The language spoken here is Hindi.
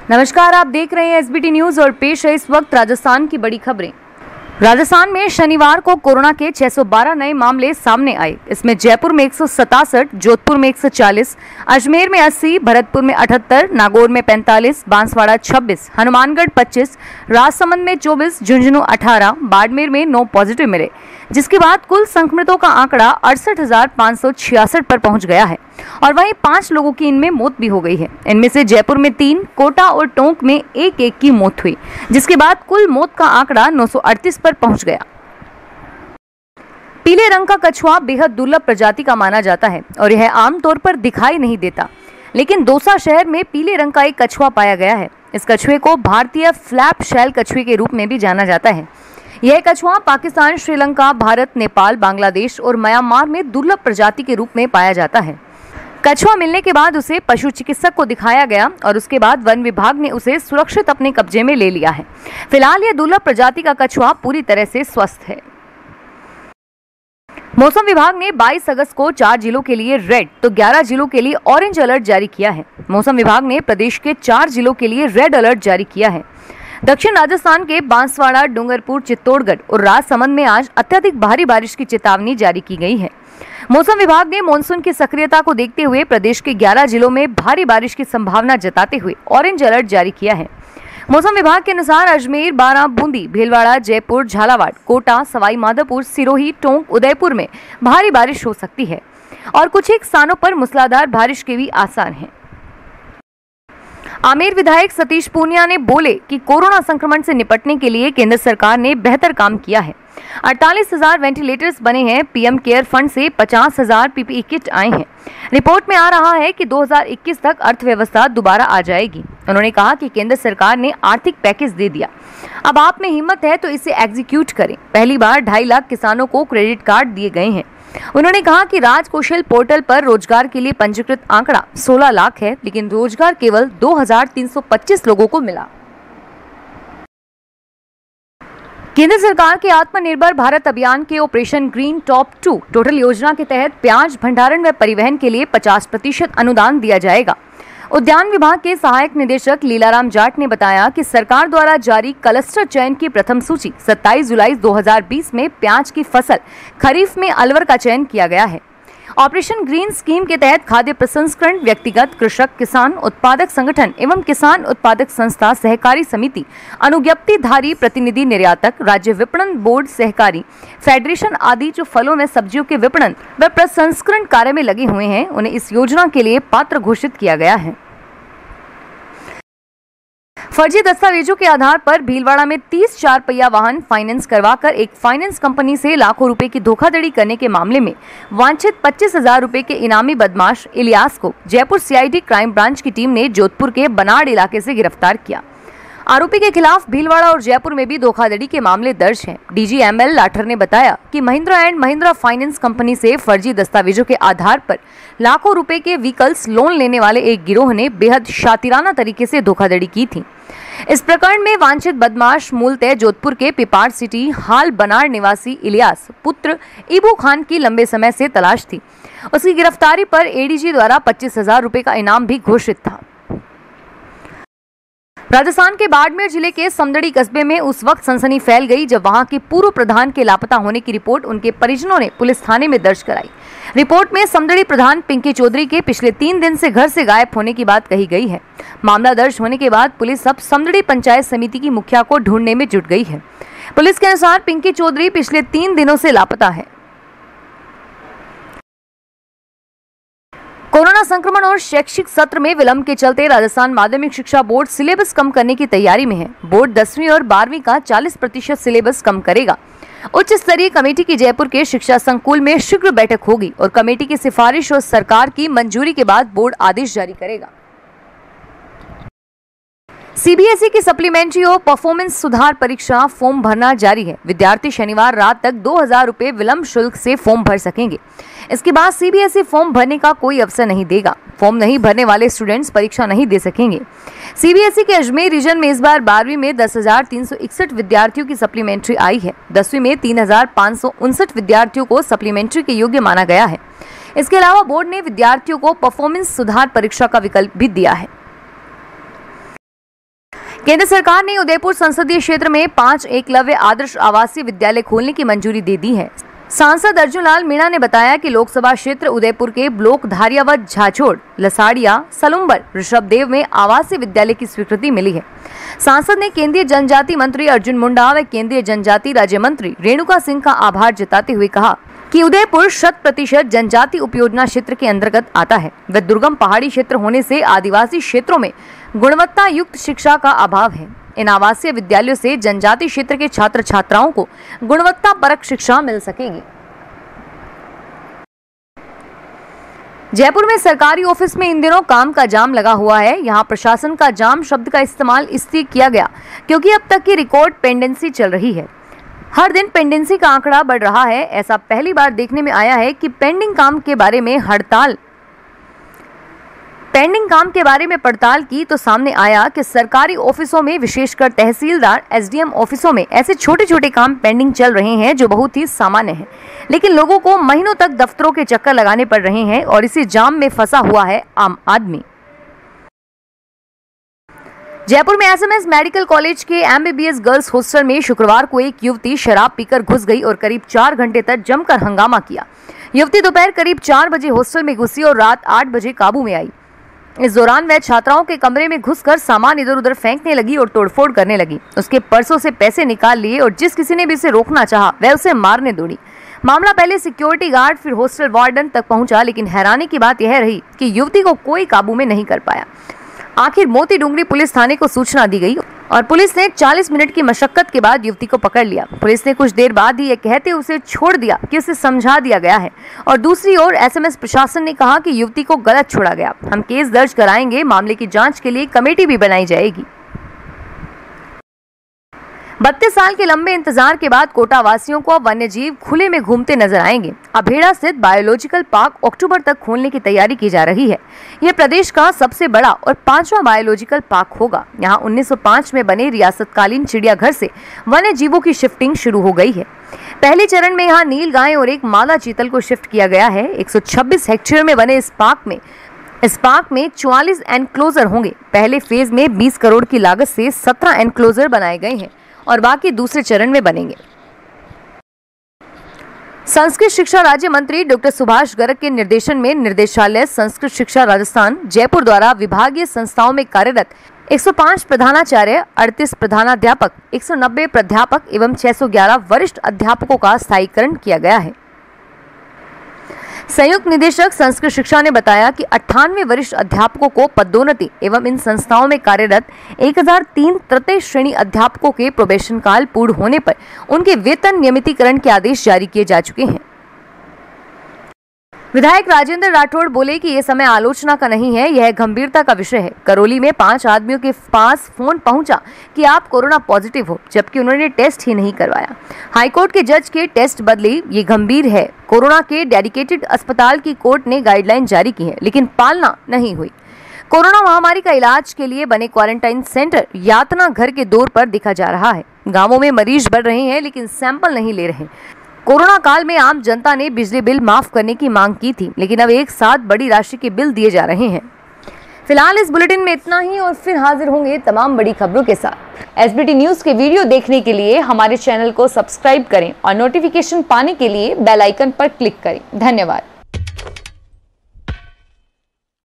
नमस्कार, आप देख रहे हैं एसबीटी न्यूज और पेश है इस वक्त राजस्थान की बड़ी खबरें। राजस्थान में शनिवार को कोरोना के 612 नए मामले सामने आए। इसमें जयपुर में 167, जोधपुर में 140, अजमेर में 80, भरतपुर में 78, नागौर में 45, बांसवाड़ा 26, हनुमानगढ़ 25, राजसमंद में 24, झुंझुनू 18, बाड़मेर में 9 पॉजिटिव मिले, जिसके बाद कुल संक्रमितों का आंकड़ा 68,566 पर पहुंच गया है और वहीं 5 लोगों की इनमें मौत भी हो गई है। इनमें से जयपुर में 3, कोटा और टोंक में एक की मौत हुई, जिसके बाद कुल मौत का आंकड़ा 938 पर पहुंच गया। पीले रंग का कछुआ बेहद दुर्लभ प्रजाति का माना जाता है और यह आमतौर पर दिखाई नहीं देता, लेकिन दौसा शहर में पीले रंग का एक कछुआ पाया गया है। इस कछुए को भारतीय फ्लैप शैल कछुए के रूप में भी जाना जाता है। यह कछुआ पाकिस्तान, श्रीलंका, भारत, नेपाल, बांग्लादेश और म्यांमार में दुर्लभ प्रजाति के रूप में पाया जाता है। कछुआ मिलने के बाद उसे पशु चिकित्सक को दिखाया गया और उसके बाद वन विभाग ने उसे सुरक्षित अपने कब्जे में ले लिया है। फिलहाल यह दुर्लभ प्रजाति का कछुआ पूरी तरह से स्वस्थ है। मौसम विभाग ने 22 अगस्त को 4 जिलों के लिए रेड तो 11 जिलों के लिए ऑरेंज अलर्ट जारी किया है। मौसम विभाग ने प्रदेश के 4 जिलों के लिए रेड अलर्ट जारी किया है। दक्षिण राजस्थान के बांसवाड़ा, डूंगरपुर, चित्तौड़गढ़ और राजसमंद में आज अत्यधिक भारी बारिश की चेतावनी जारी की गई है। मौसम विभाग ने मानसून की सक्रियता को देखते हुए प्रदेश के 11 जिलों में भारी बारिश की संभावना जताते हुए ऑरेंज अलर्ट जारी किया है। मौसम विभाग के अनुसार अजमेर, बारां, बूंदी, भीलवाड़ा, जयपुर, झालावाड़, कोटा, सवाई माधोपुर, सिरोही, टोंक, उदयपुर में भारी बारिश हो सकती है और कुछ एक स्थानों पर मूसलाधार बारिश के भी आसार हैं। आमेर विधायक सतीश पूनिया ने बोले कि कोरोना संक्रमण से निपटने के लिए केंद्र सरकार ने बेहतर काम किया है। 48,000 वेंटिलेटर्स बने हैं। पीएम केयर फंड से 50,000 पीपीई किट आए हैं। रिपोर्ट में आ रहा है कि 2021 तक अर्थव्यवस्था दोबारा आ जाएगी। उन्होंने कहा कि केंद्र सरकार ने आर्थिक पैकेज दे दिया, अब आप में हिम्मत है तो इसे एग्जीक्यूट करें। पहली बार 2.5 लाख किसानों को क्रेडिट कार्ड दिए गए हैं। उन्होंने कहा कि राजकौशल पोर्टल पर रोजगार के लिए पंजीकृत आंकड़ा 16 लाख है, लेकिन रोजगार केवल 2,325 लोगों को मिला। केंद्र सरकार के आत्मनिर्भर भारत अभियान के ऑपरेशन ग्रीन टॉप 2 टोटल योजना के तहत प्याज भंडारण व परिवहन के लिए 50% अनुदान दिया जाएगा। उद्यान विभाग के सहायक निदेशक लीलाराम जाट ने बताया कि सरकार द्वारा जारी क्लस्टर चयन की प्रथम सूची 27 जुलाई 2020 में प्याज की फसल खरीफ में अलवर का चयन किया गया है। ऑपरेशन ग्रीन स्कीम के तहत खाद्य प्रसंस्करण, व्यक्तिगत, कृषक, किसान उत्पादक संगठन एवं किसान उत्पादक संस्था, सहकारी समिति, अनुज्ञप्तिधारी प्रतिनिधि, निर्यातक, राज्य विपणन बोर्ड, सहकारी फेडरेशन आदि जो फलों व सब्जियों के विपणन व प्रसंस्करण कार्य में लगे हुए हैं, उन्हें इस योजना के लिए पात्र घोषित किया गया है। फर्जी दस्तावेजों के आधार पर भीलवाड़ा में 30 4 पहिया वाहन फाइनेंस करवाकर एक फाइनेंस कंपनी से लाखों रुपए की धोखाधड़ी करने के मामले में वांछित 25,000 रुपए के इनामी बदमाश इलियास को जयपुर सीआईडी क्राइम ब्रांच की टीम ने जोधपुर के बनाड़ इलाके से गिरफ्तार किया। आरोपी के खिलाफ भीलवाड़ा और जयपुर में भी धोखाधड़ी के मामले दर्ज हैं। डीजी एमएल लाठर ने बताया कि Mahindra and Mahindra finance company से फर्जी दस्तावेजों के आधार पर लाखों रुपए के व्हीकल्स लोन लेने वाले एक गिरोह ने बेहद शातिराना तरीके से धोखाधड़ी की थी। इस प्रकरण में वांछित बदमाश मूलतः जोधपुर के पिपाड़ सिटी हाल बनाड़ निवासी इलियास पुत्र इबू खान की लंबे समय से तलाश थी। उसकी गिरफ्तारी पर एडीजी द्वारा 25,000 रुपए का इनाम भी घोषित था। राजस्थान के बाड़मेर जिले के समदड़ी कस्बे में उस वक्त सनसनी फैल गई जब वहां के पूर्व प्रधान के लापता होने की रिपोर्ट उनके परिजनों ने पुलिस थाने में दर्ज कराई। रिपोर्ट में समदड़ी प्रधान पिंकी चौधरी के पिछले 3 दिन से घर से गायब होने की बात कही गई है। मामला दर्ज होने के बाद पुलिस अब समदड़ी पंचायत समिति की मुखिया को ढूंढने में जुट गई है। पुलिस के अनुसार पिंकी चौधरी पिछले 3 दिनों से लापता है। कोरोना संक्रमण और शैक्षिक सत्र में विलंब के चलते राजस्थान माध्यमिक शिक्षा बोर्ड सिलेबस कम करने की तैयारी में है। बोर्ड 10वीं और 12वीं का 40% सिलेबस कम करेगा। उच्च स्तरीय कमेटी की जयपुर के शिक्षा संकुल में शीघ्र बैठक होगी और कमेटी की सिफारिश और सरकार की मंजूरी के बाद बोर्ड आदेश जारी करेगा। सीबीएसई की सप्लीमेंट्री और परफॉर्मेंस सुधार परीक्षा फॉर्म भरना जारी है। विद्यार्थी शनिवार रात तक 2,000 रुपए विलंब शुल्क से फॉर्म भर सकेंगे। इसके बाद सीबीएसई फॉर्म भरने का कोई अवसर नहीं देगा। फॉर्म नहीं भरने वाले स्टूडेंट्स परीक्षा नहीं दे सकेंगे। सीबीएसई के अजमेर रीजन में इस बार 12वीं में 10,361 विद्यार्थियों की सप्लीमेंट्री आई है। 10वीं में 3,559 विद्यार्थियों को सप्लीमेंट्री के योग्य माना गया है। इसके अलावा बोर्ड ने विद्यार्थियों को परफॉर्मेंस सुधार परीक्षा का विकल्प भी दिया है। केंद्र सरकार ने उदयपुर संसदीय क्षेत्र में 5 एकलव्य आदर्श आवासीय विद्यालय खोलने की मंजूरी दे दी है। सांसद अर्जुन लाल मीणा ने बताया कि लोकसभा क्षेत्र उदयपुर के ब्लॉक धारियावद, झाझोड़, लसाड़िया, सलुम्बर, ऋषभदेव में आवासीय विद्यालय की स्वीकृति मिली है। सांसद ने केंद्रीय जनजाति मंत्री अर्जुन मुंडा व केंद्रीय जनजाति राज्य मंत्री रेणुका सिंह का आभार जताते हुए कहा कि उदयपुर 100% जनजाति उपयोजना क्षेत्र के अंतर्गत आता है। वह दुर्गम पहाड़ी क्षेत्र होने से आदिवासी क्षेत्रों में गुणवत्ता युक्त शिक्षा का अभाव है। इन आवासीय विद्यालयों से जनजाति क्षेत्र के छात्र छात्राओं को गुणवत्ता परक शिक्षा मिल सकेगी। जयपुर में सरकारी ऑफिस में इन दिनों काम का जाम लगा हुआ है। यहां प्रशासन का जाम शब्द का इस्तेमाल इसलिए किया गया क्योंकि अब तक की रिकॉर्ड पेंडेंसी चल रही है। हर दिन पेंडेंसी का आंकड़ा बढ़ रहा है। ऐसा पहली बार देखने में आया है कि पेंडिंग काम के बारे में पड़ताल की तो सामने आया कि सरकारी ऑफिसों में, विशेषकर तहसीलदार, एसडीएम ऑफिसों में ऐसे छोटे छोटे काम पेंडिंग चल रहे हैं जो बहुत ही सामान्य है, लेकिन लोगों को महीनों तक दफ्तरों के चक्कर लगाने पड़ रहे हैं और इसी जाम में फंसा हुआ है आम आदमी। जयपुर में एसएमएस मेडिकल कॉलेज के एमबीबीएस गर्ल्स हॉस्टल में शुक्रवार को एक युवती शराब पीकर घुस गई और करीब 4 घंटे तक जमकर हंगामा किया। युवती दोपहर करीब 4 बजे हॉस्टल में घुसी और रात 8 बजे काबू में आई। इस दौरान वह छात्राओं के कमरे में घुसकर सामान इधर उधर फेंकने लगी और तोड़फोड़ करने लगी। उसके पर्सों से पैसे निकाल लिए और जिस किसी ने भी उसे रोकना चाहा वह उसे मारने दौड़ी। मामला पहले सिक्योरिटी गार्ड फिर हॉस्टल वार्डन तक पहुंचा, लेकिन हैरानी की बात यह रही कि युवती को कोई काबू में नहीं कर पाया। आखिर मोती डूंगरी पुलिस थाने को सूचना दी गई और पुलिस ने 40 मिनट की मशक्कत के बाद युवती को पकड़ लिया। पुलिस ने कुछ देर बाद ही ये कहते उसे छोड़ दिया कि उसे समझा दिया गया है और दूसरी ओर एसएमएस प्रशासन ने कहा कि युवती को गलत छोड़ा गया। हम केस दर्ज कराएंगे। मामले की जांच के लिए कमेटी भी बनाई जाएगी। 32 साल के लंबे इंतजार के बाद कोटा वासियों को अब वन्यजीव खुले में घूमते नजर आएंगे। अभेड़ा स्थित बायोलॉजिकल पार्क अक्टूबर तक खोलने की तैयारी की जा रही है। यह प्रदेश का सबसे बड़ा और 5वां बायोलॉजिकल पार्क होगा। यहाँ 1905 में बने रियासतकालीन चिड़ियाघर से वन्यजीवों की शिफ्टिंग शुरू हो गई है। पहले चरण में यहाँ नील गाय और एक मादा चीतल को शिफ्ट किया गया है। 126 हेक्टेयर में बने इस पार्क में 44 एनक्लोजर होंगे। पहले फेज में 20 करोड़ की लागत से 17 एनक्लोजर बनाए गए हैं और बाकी दूसरे चरण में बनेंगे। संस्कृत शिक्षा राज्य मंत्री डॉक्टर सुभाष गर्ग के निर्देशन में निर्देशालय संस्कृत शिक्षा राजस्थान जयपुर द्वारा विभागीय संस्थाओं में कार्यरत 105 प्रधानाचार्य, 38 प्रधानाध्यापक, 190 प्राध्यापक एवं 611 वरिष्ठ अध्यापकों का स्थायीकरण किया गया है। संयुक्त निदेशक संस्कृत शिक्षा ने बताया कि 98 वरिष्ठ अध्यापकों को पदोन्नति एवं इन संस्थाओं में कार्यरत 1003 तृतीय श्रेणी अध्यापकों के प्रोबेशन काल पूर्ण होने पर उनके वेतन नियमितीकरण के आदेश जारी किए जा चुके हैं। विधायक राजेंद्र राठौड़ बोले कि यह समय आलोचना का नहीं है, यह गंभीरता का विषय है। करौली में 5 आदमियों के पास फोन पहुंचा कि आप कोरोना पॉजिटिव हो, जबकि उन्होंने टेस्ट ही नहीं करवाया। हाईकोर्ट के जज के टेस्ट बदले, ये गंभीर है। कोरोना के डेडिकेटेड अस्पताल की कोर्ट ने गाइडलाइन जारी की है, लेकिन पालना नहीं हुई। कोरोना महामारी का इलाज के लिए बने क्वारंटाइन सेंटर यातना घर के दौर पर देखा जा रहा है। गाँवों में मरीज बढ़ रहे हैं, लेकिन सैंपल नहीं ले रहे। कोरोना काल में आम जनता ने बिजली बिल माफ करने की मांग की थी, लेकिन अब एक साथ बड़ी राशि के बिल दिए जा रहे हैं। फिलहाल इस बुलेटिन में इतना ही और फिर हाजिर होंगे तमाम बड़ी खबरों के साथ। एसबीटी न्यूज के वीडियो देखने के लिए हमारे चैनल को सब्सक्राइब करें और नोटिफिकेशन पाने के लिए बेल आइकन पर क्लिक करें। धन्यवाद।